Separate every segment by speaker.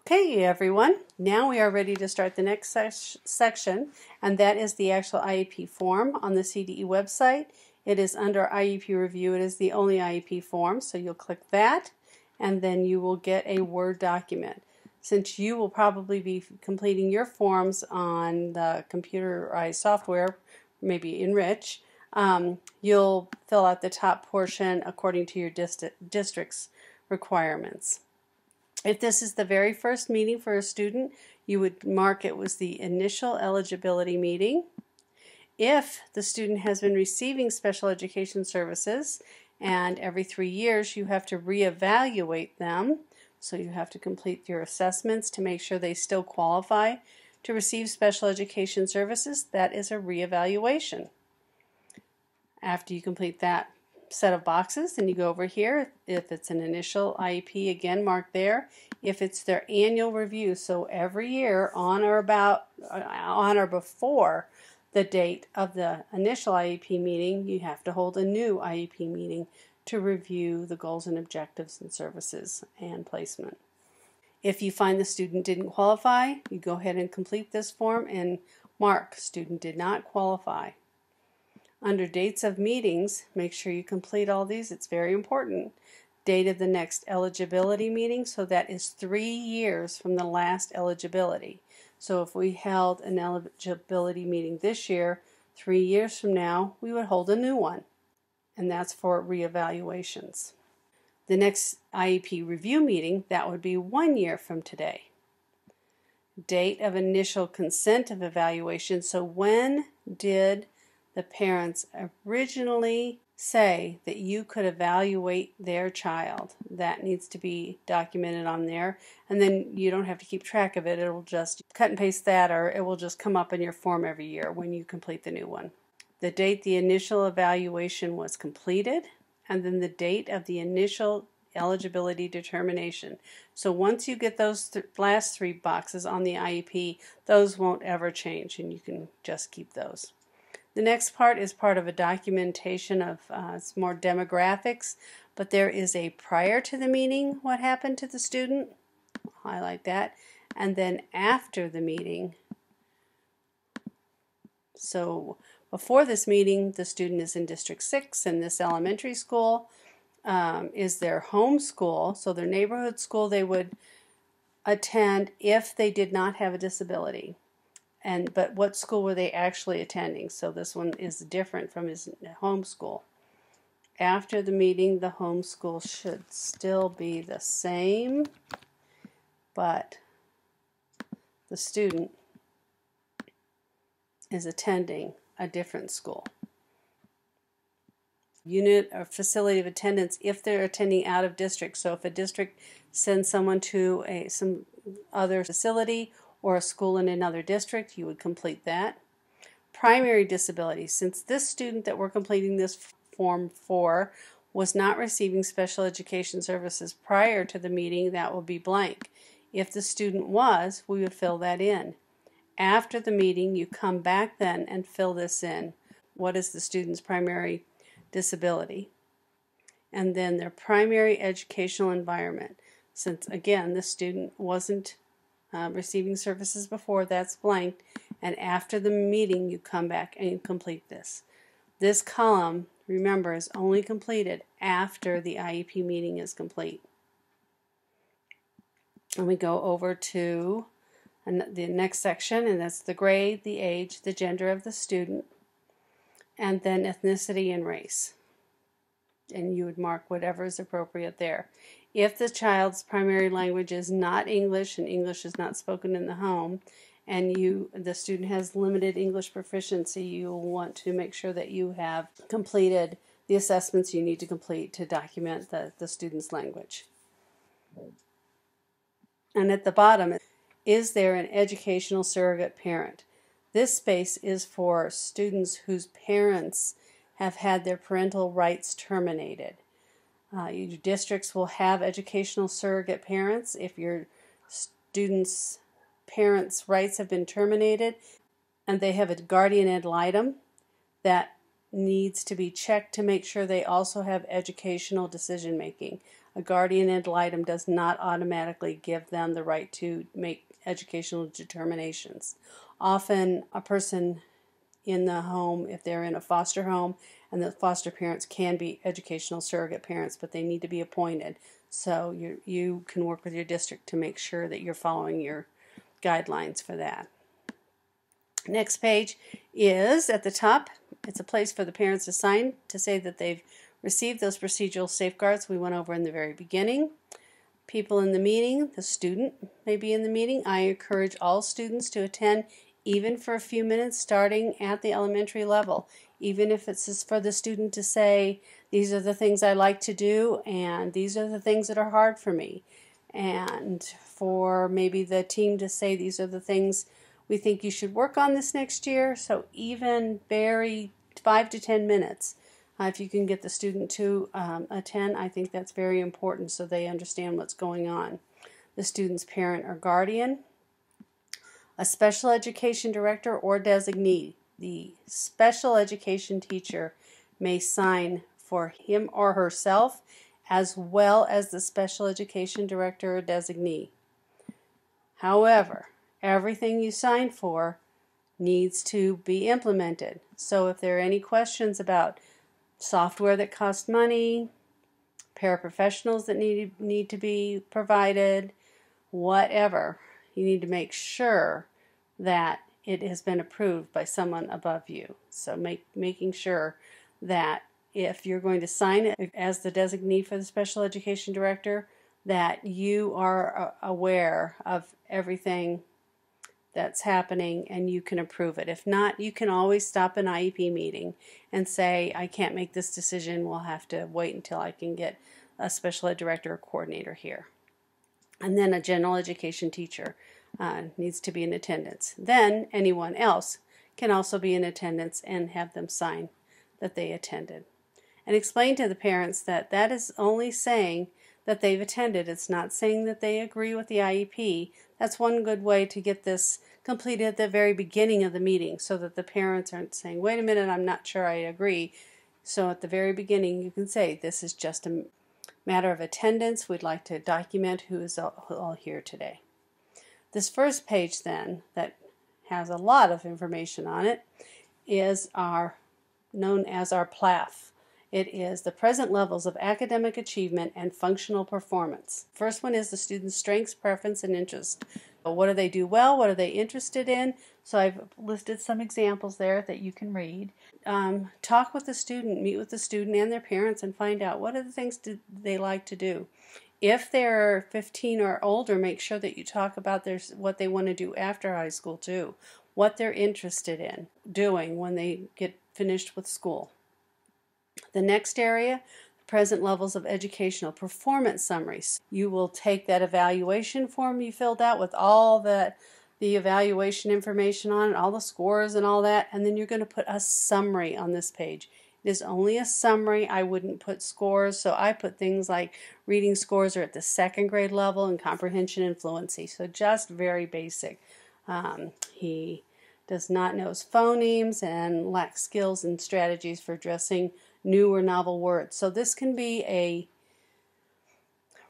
Speaker 1: Okay, everyone, now we are ready to start the next section, and that is the actual IEP form on the CDE website. It is under IEP review. It is the only IEP form, so you'll click that, and then you will get a Word document. Since you will probably be completing your forms on the computerized software, maybe Enrich, you'll fill out the top portion according to your district's requirements. If this is the very first meeting for a student, you would mark it was the initial eligibility meeting. If the student has been receiving special education services, and every 3 years you have to reevaluate them, so you have to complete your assessments to make sure they still qualify to receive special education services, that is a reevaluation. After you complete that set of boxes, then you go over here. If it's an initial IEP, again mark there. If it's their annual review, so every year on or before the date of the initial IEP meeting, you have to hold a new IEP meeting to review the goals and objectives and services and placement. If you find the student didn't qualify, you go ahead and complete this form and mark student did not qualify. Under dates of meetings, make sure you complete all these. It's very important. Date of the next eligibility meeting, so that is 3 years from the last eligibility. So if we held an eligibility meeting this year, 3 years from now, we would hold a new one. And that's for reevaluations. The next IEP review meeting, that would be 1 year from today. Date of initial consent of evaluation, so when did the parents originally say that you could evaluate their child? That needs to be documented on there, and then you don't have to keep track of it. It'll just cut and paste that, or it will just come up in your form every year when you complete the new one. The date the initial evaluation was completed, and then the date of the initial eligibility determination. So once you get those last 3 boxes on the IEP, those won't ever change, and you can just keep those. The next part is part of a documentation of it's more demographics, but there is a prior to the meeting, what happened to the student, highlight that, and then after the meeting. So before this meeting, the student is in District 6 in this elementary school, is their home school, so their neighborhood school they would attend if they did not have a disability. But what school were they actually attending? So this one is different from his home school. After the meeting, the home school should still be the same, but the student is attending a different school. Unit or facility of attendance if they're attending out of district. So if a district sends someone to some other facility or a school in another district, you would complete that. Primary disability, since this student that we're completing this form for was not receiving special education services prior to the meeting, that will be blank. If the student was, we would fill that in. After the meeting, you come back then and fill this in. What is the student's primary disability? And then their primary educational environment. Since, again, the student wasn't receiving services before, that's blank, and after the meeting you come back and you complete this. This column, remember, is only completed after the IEP meeting is complete. And we go over to the next section, and that's the grade, the age, the gender of the student, and then ethnicity and race. And you would mark whatever is appropriate there. If the child's primary language is not English and English is not spoken in the home, and the student has limited English proficiency, you will want to make sure that you have completed the assessments you need to complete to document the student's language. And at the bottom, is there an educational surrogate parent? This space is for students whose parents have had their parental rights terminated. Your districts will have educational surrogate parents. If your students' parents' rights have been terminated and they have a guardian ad litem, that needs to be checked to make sure they also have educational decision making. A guardian ad litem does not automatically give them the right to make educational determinations. Often a person in the home, if they're in a foster home, and the foster parents can be educational surrogate parents, but they need to be appointed. So you can work with your district to make sure that you're following your guidelines for that. Next page is at the top. It's a place for the parents to sign to say that they've received those procedural safeguards we went over in the very beginning. People in the meeting, the student may be in the meeting. I encourage all students to attend, even for a few minutes, starting at the elementary level. Even if it's just for the student to say, these are the things I like to do, and these are the things that are hard for me. And for maybe the team to say, these are the things we think you should work on this next year. So even vary 5 to 10 minutes. If you can get the student to attend, I think that's very important so they understand what's going on. The student's parent or guardian, a special education director or designee. The special education teacher may sign for him or herself as well as the special education director or designee. However, everything you sign for needs to be implemented. So if there are any questions about software that costs money, paraprofessionals that need to be provided, whatever, you need to make sure that it has been approved by someone above you. So making sure that if you're going to sign it as the designee for the special education director, that you are aware of everything that's happening and you can approve it. If not, you can always stop an IEP meeting and say, I can't make this decision, we'll have to wait until I can get a special ed director or coordinator here. And then a general education teacher needs to be in attendance. Then anyone else can also be in attendance and have them sign that they attended. And explain to the parents that that is only saying that they've attended. It's not saying that they agree with the IEP. That's one good way to get this completed at the very beginning of the meeting so that the parents aren't saying, wait a minute, I'm not sure I agree. So at the very beginning you can say, this is just a matter of attendance. We'd like to document who is all here today. This first page then, that has a lot of information on it, is known as our PLAF. It is the present levels of academic achievement and functional performance. First one is the student's strengths, preference, and interest. What do they do well? What are they interested in? So I've listed some examples there that you can read. Talk with the student, meet with the student and their parents and find out what are the things they like to do. If they're 15 or older, make sure that you talk about what they want to do after high school too. What they're interested in doing when they get finished with school. The next area, present levels of educational performance summaries. You will take that evaluation form you filled out with all the evaluation information on it, all the scores and all that, and then you're going to put a summary on this page. It is only a summary. I wouldn't put scores, so I put things like reading scores are at the second grade level and comprehension and fluency, so just very basic. He does not know his phonemes and lacks skills and strategies for addressing new or novel words. So this can be a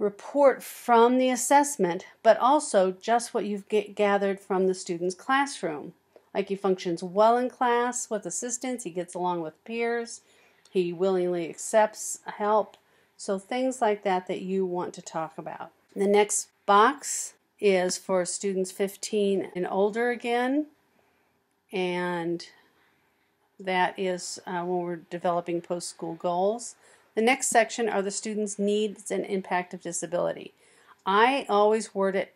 Speaker 1: report from the assessment, but also just what you've gathered from the student's classroom. Like he functions well in class with assistance, he gets along with peers, he willingly accepts help. So things like that you want to talk about. The next box is for students 15 and older again, and that is when we're developing post-school goals. The next section are the students' needs and impact of disability. I always word it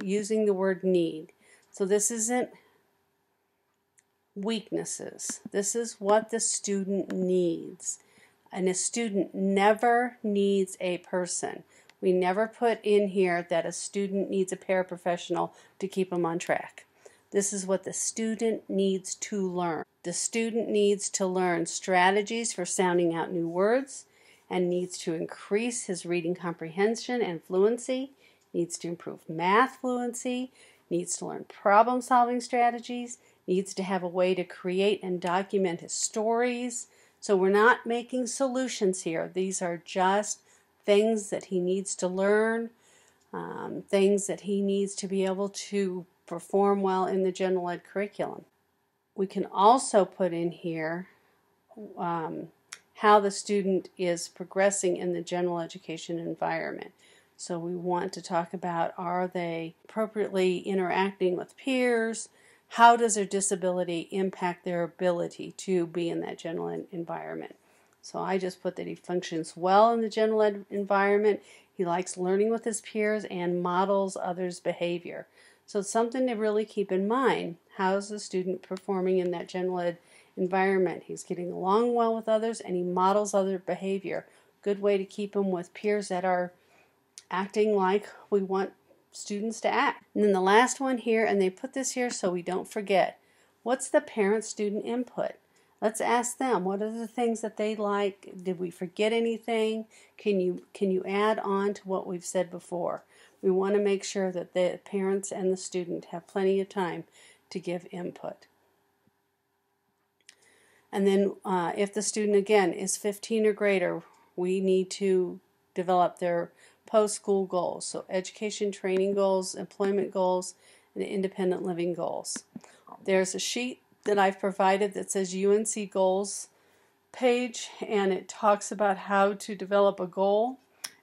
Speaker 1: using the word need. So this isn't weaknesses. This is what the student needs. And a student never needs a person. We never put in here that a student needs a paraprofessional to keep them on track. This is what the student needs to learn. The student needs to learn strategies for sounding out new words and needs to increase his reading comprehension and fluency, needs to improve math fluency, needs to learn problem-solving strategies, needs to have a way to create and document his stories. So we're not making solutions here. These are just things that he needs to learn, things that he needs to be able to perform well in the general ed curriculum. We can also put in here how the student is progressing in the general education environment. So we want to talk about, are they appropriately interacting with peers? How does their disability impact their ability to be in that general ed environment? So I just put that he functions well in the general ed environment. He likes learning with his peers and models others' behavior. So it's something to really keep in mind. How is the student performing in that general ed environment? He's getting along well with others and he models other behavior. Good way to keep him with peers that are acting like we want students to act. And then the last one here, and they put this here so we don't forget, what's the parent-student input? Let's ask them, what are the things that they like? Did we forget anything? Can you add on to what we've said before? We want to make sure that the parents and the student have plenty of time to give input. And then if the student, again, is 15 or greater, we need to develop their post-school goals. So education, training goals, employment goals, and independent living goals. There's a sheet that I've provided that says UNC goals page, and it talks about how to develop a goal.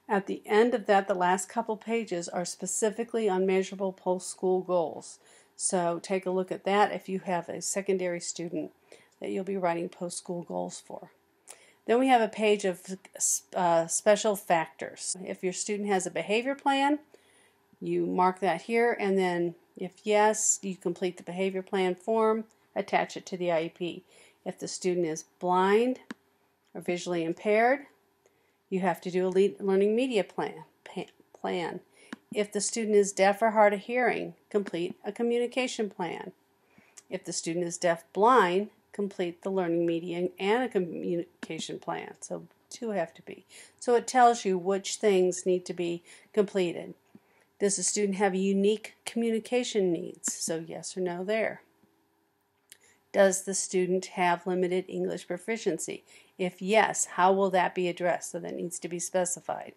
Speaker 1: At the end of that, the last couple pages are specifically on measurable post-school goals. So take a look at that if you have a secondary student that you'll be writing post-school goals for. Then we have a page of special factors. If your student has a behavior plan, you mark that here, and then if yes, you complete the behavior plan form, attach it to the IEP. If the student is blind or visually impaired, you have to do a learning media plan. If the student is deaf or hard of hearing, complete a communication plan. If the student is deaf-blind, complete the learning media and a communication plan. So two have to be. So it tells you which things need to be completed. Does the student have unique communication needs? So yes or no there. Does the student have limited English proficiency? If yes, how will that be addressed? So that needs to be specified.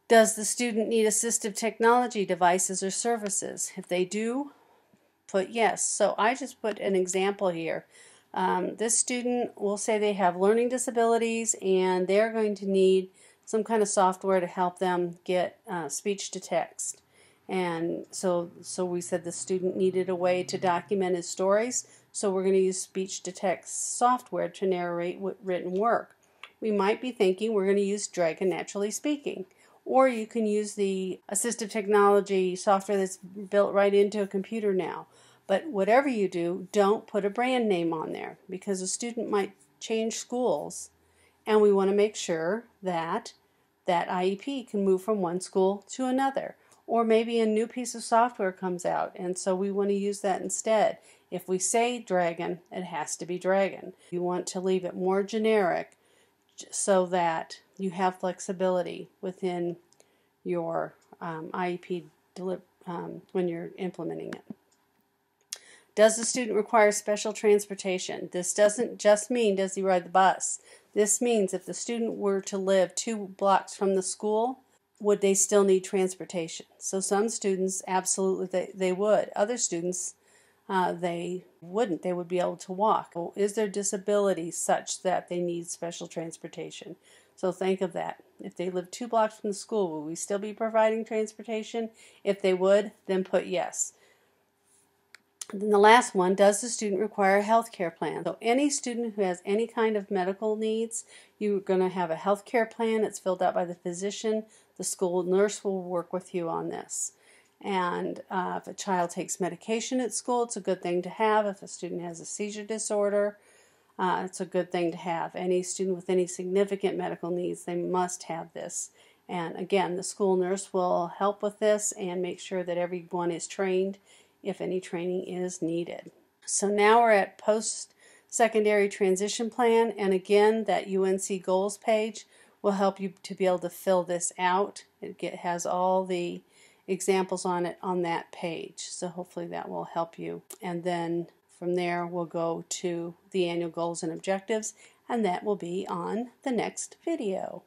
Speaker 1: Does the student need assistive technology devices or services? If they do, put yes. So I just put an example here. This student will say they have learning disabilities and they're going to need some kind of software to help them get speech to text. And so we said the student needed a way to document his stories, so we're going to use speech to text software to narrate written work. We might be thinking we're going to use Dragon Naturally Speaking, or you can use the assistive technology software that's built right into a computer now. But whatever you do, don't put a brand name on there, because a student might change schools, and we want to make sure that that IEP can move from one school to another. Or maybe a new piece of software comes out, and so we want to use that instead. If we say Dragon, it has to be Dragon. You want to leave it more generic so that you have flexibility within your IEP when you're implementing it. Does the student require special transportation? This doesn't just mean does he ride the bus. This means if the student were to live 2 blocks from the school, would they still need transportation? So some students, absolutely, they would. Other students, they wouldn't. They would be able to walk. Well, is their disability such that they need special transportation? So think of that. If they live 2 blocks from the school, will we still be providing transportation? If they would, then put yes. And then the last one, does the student require a health care plan? So any student who has any kind of medical needs, you're going to have a health care plan. It's filled out by the physician. The school nurse will work with you on this. And if a child takes medication at school, it's a good thing to have. If a student has a seizure disorder, it's a good thing to have. Any student with any significant medical needs, they must have this. And again, the school nurse will help with this and make sure that everyone is trained if any training is needed. So now we're at post-secondary transition plan, and again, that UNC goals page will help you to be able to fill this out. It has all the examples on it on that page, so hopefully that will help you. And then from there we'll go to the annual goals and objectives, and that will be on the next video.